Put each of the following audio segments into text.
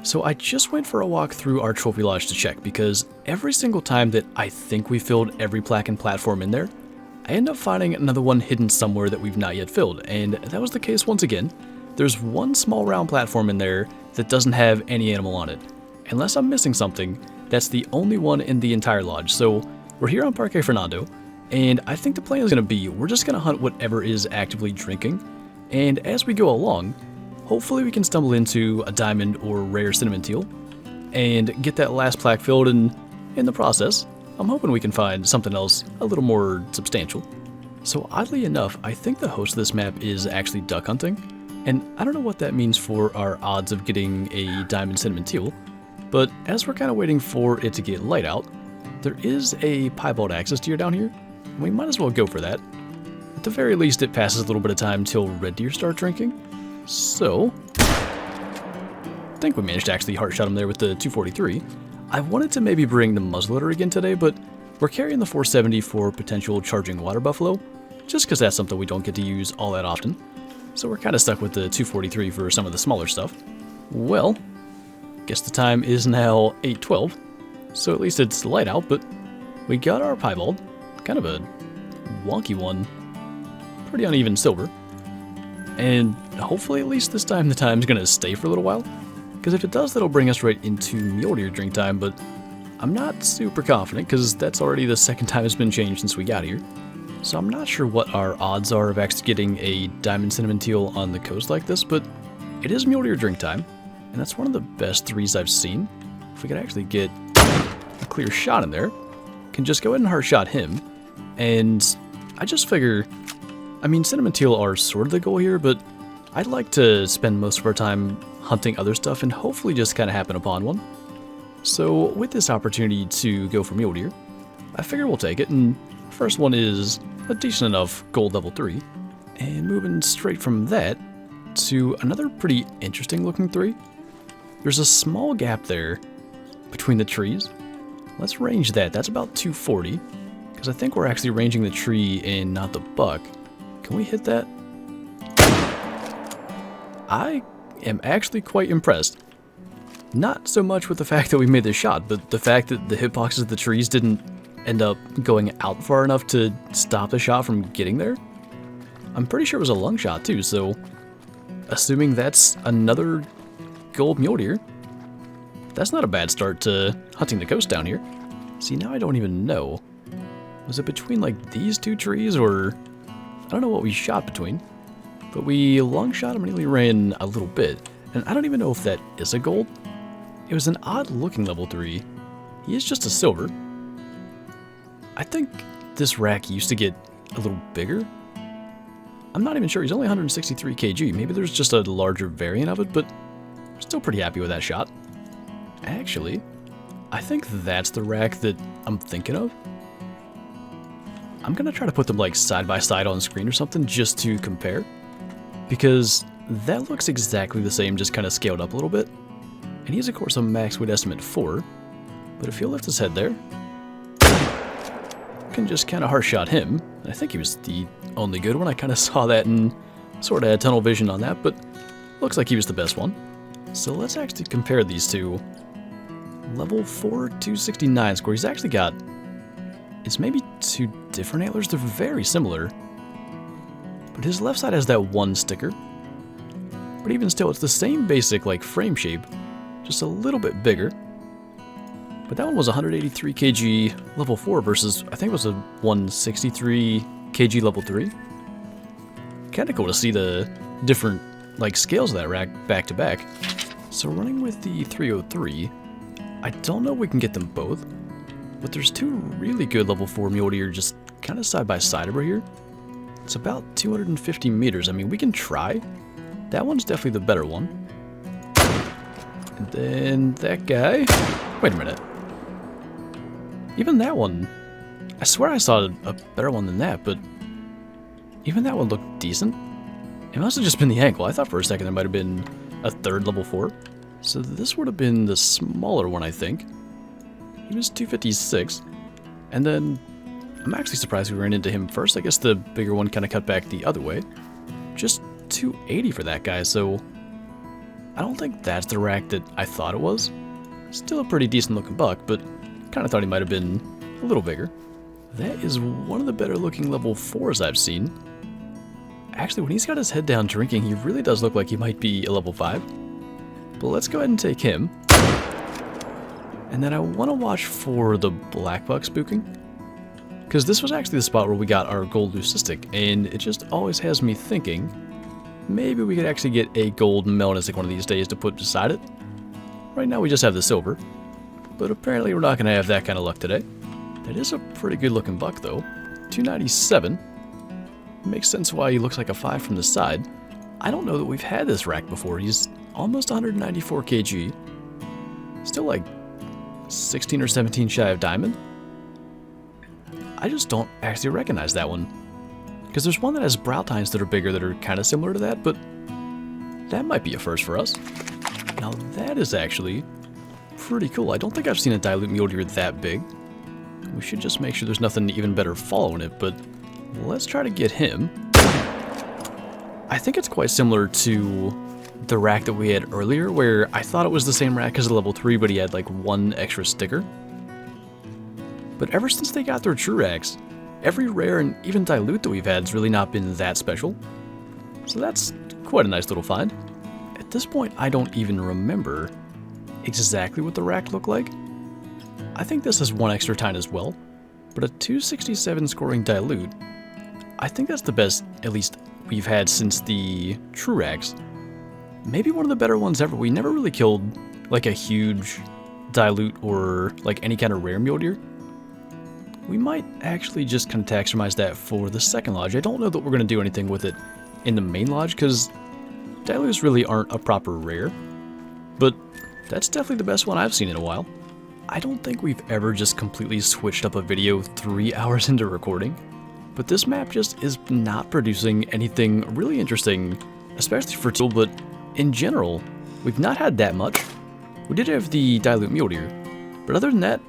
So I just went for a walk through our trophy lodge to check, because every single time that I think we filled every plaque and platform in there, I end up finding another one hidden somewhere that we've not yet filled, and that was the case once again. There's one small round platform in there that doesn't have any animal on it. Unless I'm missing something, that's the only one in the entire lodge. So we're here on Parque Fernando, and I think the plan is going to be we're just going to hunt whatever is actively drinking, and as we go along, hopefully we can stumble into a diamond or rare cinnamon teal and get that last plaque filled, and in the process, I'm hoping we can find something else a little more substantial. So oddly enough, I think the host of this map is actually duck hunting, and I don't know what that means for our odds of getting a diamond cinnamon teal, but as we're kind of waiting for it to get light out, there is a piebald axis deer down here, and we might as well go for that. At the very least, it passes a little bit of time till red deer start drinking. So, I think we managed to actually heart shot him there with the 243. I wanted to maybe bring the muzzleloader again today, but we're carrying the 470 for potential charging water buffalo, just because that's something we don't get to use all that often. So we're kind of stuck with the 243 for some of the smaller stuff. Well, guess the time is now 8:12, so at least it's light out, but we got our piebald, kind of a wonky one, pretty uneven silver. And hopefully at least this time the time's going to stay for a little while, because if it does, that'll bring us right into mule deer drink time, but I'm not super confident because that's already the second time it's been changed since we got here. So I'm not sure what our odds are of actually getting a diamond cinnamon teal on the coast like this, but it is mule deer drink time, and that's one of the best threes I've seen. If we could actually get a clear shot in there, can just go ahead and heart shot him, and I just figure, I mean, cinnamon teal are sort of the goal here, but I'd like to spend most of our time hunting other stuff and hopefully just kind of happen upon one. So with this opportunity to go for mule deer, I figure we'll take it, and the first one is a decent enough gold level 3. And moving straight from that to another pretty interesting looking 3. There's a small gap there between the trees. Let's range that. That's about 240, because I think we're actually ranging the tree and not the buck. Can we hit that? I am actually quite impressed. Not so much with the fact that we made this shot, but the fact that the hitboxes of the trees didn't end up going out far enough to stop the shot from getting there. I'm pretty sure it was a lung shot too, so assuming that's another gold mule deer, that's not a bad start to hunting the coast down here. See, now I don't even know. Was it between like these two trees, or I don't know what we shot between, but we long shot him and he ran a little bit, and I don't even know if that is a gold. It was an odd looking level 3. He is just a silver. I think this rack used to get a little bigger. I'm not even sure. He's only 163 kg. Maybe there's just a larger variant of it, but I'm still pretty happy with that shot. Actually, I think that's the rack that I'm thinking of. I'm gonna try to put them like side by side on screen or something just to compare, because that looks exactly the same, just kind of scaled up a little bit. And he's of course a max weight estimate 4, but if he'll lift his head there, can just kind of heart shot him. I think he was the only good one. I kind of saw that and sort of had tunnel vision on that, but looks like he was the best one. So let's actually compare these two. Level 4, 269 score. He's actually got, it's maybe 2 different antlers. They're very similar, but his left side has that one sticker. But even still, it's the same basic like frame shape, just a little bit bigger. But that one was 183 kg level 4 versus I think it was a 163 kg level 3. Kind of cool to see the different like scales of that rack back to back. So running with the 303, I don't know if we can get them both, but there's 2 really good level 4 mule deer just kind of side by side over here. It's about 250 meters. I mean, we can try. That one's definitely the better one. And then that guy. Wait a minute. Even that one, I swear I saw a better one than that, but even that one looked decent. It must have just been the angle. I thought for a second there might have been a 3rd level 4. So this would have been the smaller one, I think. He was 256. And then I'm actually surprised we ran into him first. I guess the bigger one kind of cut back the other way. Just 280 for that guy, so I don't think that's the rack that I thought it was. Still a pretty decent looking buck, but kind of thought he might have been a little bigger. That is one of the better looking level 4s I've seen. Actually, when he's got his head down drinking, he really does look like he might be a level 5. But let's go ahead and take him. And then I want to watch for the black buck spooking, because this was actually the spot where we got our gold leucistic, and it just always has me thinking, maybe we could actually get a gold melanistic one of these days to put beside it. Right now we just have the silver, but apparently we're not going to have that kind of luck today. That is a pretty good looking buck though. 297. Makes sense why he looks like a 5 from the side. I don't know that we've had this rack before. He's almost 194 kg. Still like 16 or 17 shy of diamond. I just don't actually recognize that one. Because there's one that has brow tines that are bigger that are kind of similar to that, but that might be a first for us. Now that is actually pretty cool. I don't think I've seen a dilute mule deer that big. We should just make sure there's nothing even better following it, but let's try to get him. I think it's quite similar to the rack that we had earlier, where I thought it was the same rack as a level 3, but he had like one extra sticker. But ever since they got their true racks, every rare and even dilute that we've had has really not been that special. So that's quite a nice little find. At this point, I don't even remember exactly what the rack looked like. I think this has one extra tine as well, but a 267 scoring dilute, I think that's the best, at least we've had since the true racks. Maybe one of the better ones ever. We never really killed like a huge dilute or like any kind of rare mule deer. We might actually just kind of taxonomize that for the second lodge. I don't know that we're going to do anything with it in the main lodge because dilutes really aren't a proper rare, but that's definitely the best one I've seen in a while. I don't think we've ever just completely switched up a video 3 hours into recording, but this map just is not producing anything really interesting, especially for tool, but in general, we've not had that much. We did have the dilute mule deer, but other than that,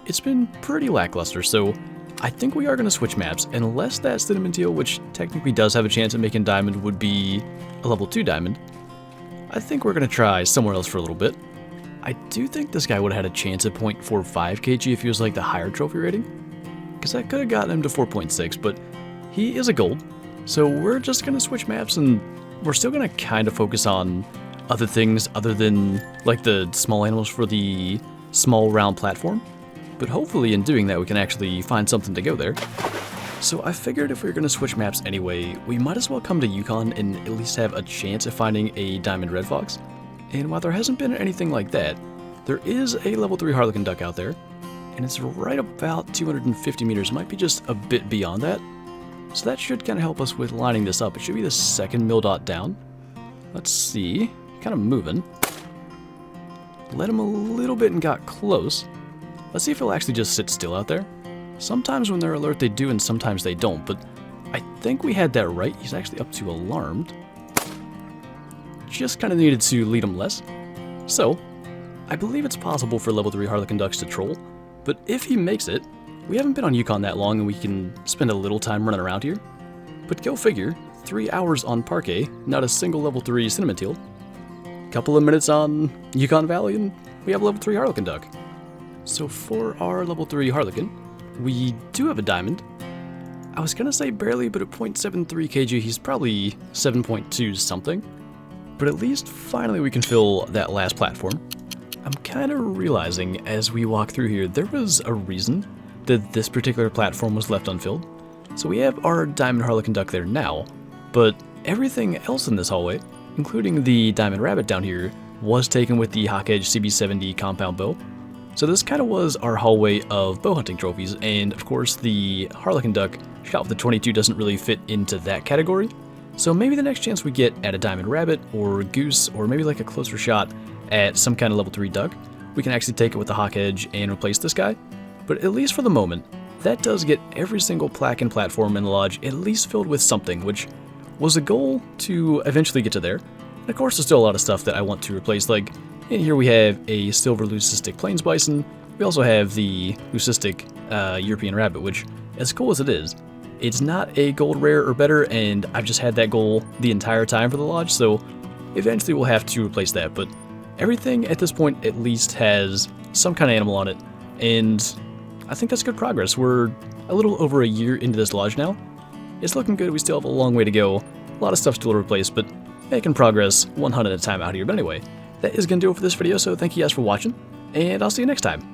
it's been pretty lackluster, so I think we are going to switch maps, unless that cinnamon teal, which technically does have a chance at making diamond, would be a level 2 diamond. I think we're going to try somewhere else for a little bit. I do think this guy would have had a chance at 0.45 kg if he was like the higher trophy rating, because I could have gotten him to 4.6, but he is a gold, so we're just going to switch maps, and we're still going to kind of focus on other things other than like the small animals for the small round platform. But hopefully in doing that we can actually find something to go there. So I figured if we were going to switch maps anyway, we might as well come to Yukon and at least have a chance at finding a diamond red fox. And while there hasn't been anything like that, there is a level 3 harlequin duck out there, and it's right about 250 meters, might be just a bit beyond that. So that should kind of help us with lining this up. It should be the second mill dot down. Let's see, kind of moving. Led him a little bit and got close. Let's see if he'll actually just sit still out there. Sometimes when they're alert they do, and sometimes they don't, but I think we had that right. He's actually up to alarmed. Just kind of needed to lead him less. So, I believe it's possible for level 3 harlequin ducks to troll, but if he makes it, we haven't been on Yukon that long and we can spend a little time running around here. But go figure, 3 hours on Parquet, not a single level 3 cinnamon teal. Couple of minutes on Yukon Valley and we have a level 3 harlequin duck. So for our level 3 harlequin, we do have a diamond. I was gonna say barely, but at 0.73 kg he's probably 7.2 something. But at least finally we can fill that last platform. I'm kind of realizing as we walk through here, there was a reason that this particular platform was left unfilled. So we have our diamond harlequin duck there now, but everything else in this hallway, including the diamond rabbit down here, was taken with the Hawk Edge CB70 compound bow. So this kind of was our hallway of bow hunting trophies, and of course the harlequin duck shot with the 22 doesn't really fit into that category. So maybe the next chance we get at a diamond rabbit or goose, or maybe like a closer shot at some kind of level 3 duck, we can actually take it with the Hawk Edge and replace this guy. But at least for the moment, that does get every single plaque and platform in the lodge at least filled with something, which was a goal to eventually get to there. And of course there's still a lot of stuff that I want to replace, like in here we have a silver leucistic plains bison. We also have the leucistic European rabbit, which, as cool as it is, it's not a gold rare or better, and I've just had that goal the entire time for the lodge, so eventually we'll have to replace that, but everything at this point at least has some kind of animal on it, and I think that's good progress. We're a little over a year into this lodge now. It's looking good. We still have a long way to go. A lot of stuff still to replace, but making progress one hunt at a time out here. But anyway, that is going to do it for this video, so thank you guys for watching, and I'll see you next time.